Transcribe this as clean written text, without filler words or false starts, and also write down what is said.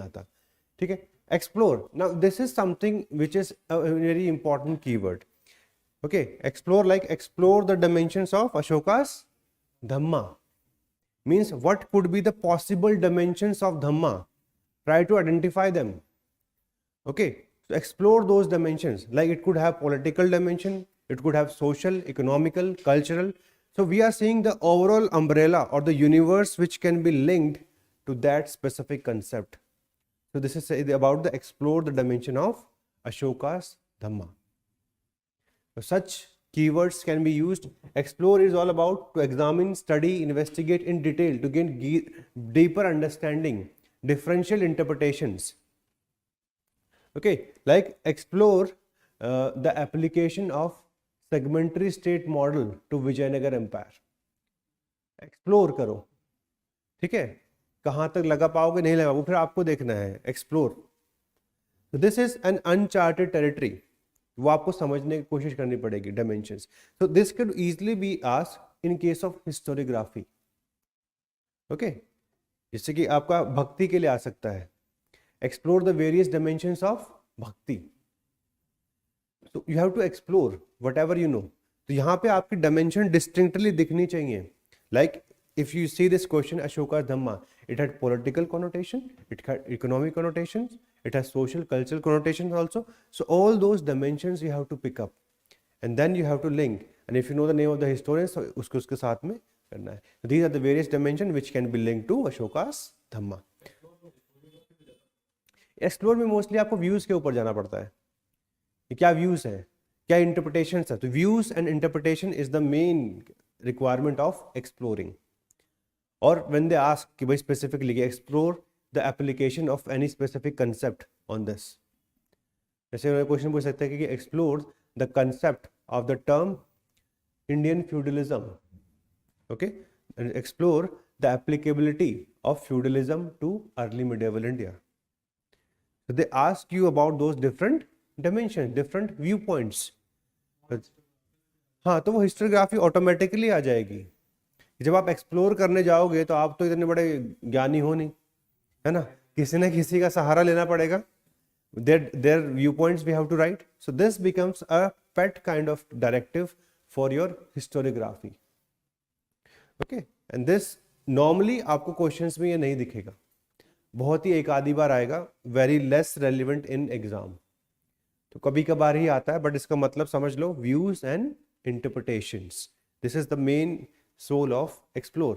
आता, ठीक है. Explore, now this is something which is a very important keyword. Okay, explore, like explore the dimensions of Ashoka's Dhamma. Means what could be the possible dimensions of Dhamma? Try to identify them. Okay, so explore those dimensions. Like it could have political dimension, it could have social, economical, cultural. So we are seeing the overall umbrella or the universe which can be linked to that specific concept. So this is about the explore the dimension of Ashoka's Dhamma. So such keywords can be used. Explore is all about to examine, study, investigate in detail to gain deeper understanding, differential interpretations. Okay, like explore the application of segmentary state model to Vijayanagar Empire. Explore करो, ठीक है. कहाँ तक लगा पाओगे नहीं लगा वो फिर आपको देखना है. Explore, this is an uncharted territory, वो आपको समझने की कोशिश करनी पड़ेगी dimensions. So this can easily be asked in case of historiography. Okay, जैसे कि आपका भक्ति के लिए आ सकता है, explore the various dimensions of bhakti. तो you have to explore whatever you know. तो यहाँ पे आपकी डायमेंशन डिस्टिंक्टली दिखनी चाहिए. Like if you see this question, Ashoka's Dhamma, it had political connotation, it had economic connotations, it has social cultural connotations also. So all those dimensions you have to pick up and then you have to link, and if you know the name of the historian, so usko uske साथ में करना है. These are the various dimensions which can be linked to Ashoka's Dhamma. Explore में mostly आपको views के ऊपर जाना पड़ता है. क्या व्यूज है, क्या इंटरप्रिटेशन है. तो views and interpretation is the main requirement of exploring. Or when they ask कि भाई specifically explore the application of any specific concept on this, जैसे उन्होंने क्वेश्चन पूछ सकते हैं कि explore the concept of the term Indian feudalism. Okay, and explore the applicability of feudalism to early medieval India. So they ask you about those different dimensions, different viewpoints. हाँ, तो वो historiography automatically आ जाएगी. जब आप explore करने जाओगे तो आप तो इतने बड़े ज्ञानी हो नहीं, है ना, किसी न किसी का सहारा लेना पड़ेगा. their viewpoints we have to write. So this becomes a pet kind of directive for your historiography. Okay, and this normally आपको क्वेश्चंस में ये नहीं दिखेगा, बहुत ही एक आधी बार आएगा, very less relevant in exam. तो कभी कभार ही आता है, बट इसका मतलब समझ लो, views and interpretations. This is the main soul of explore.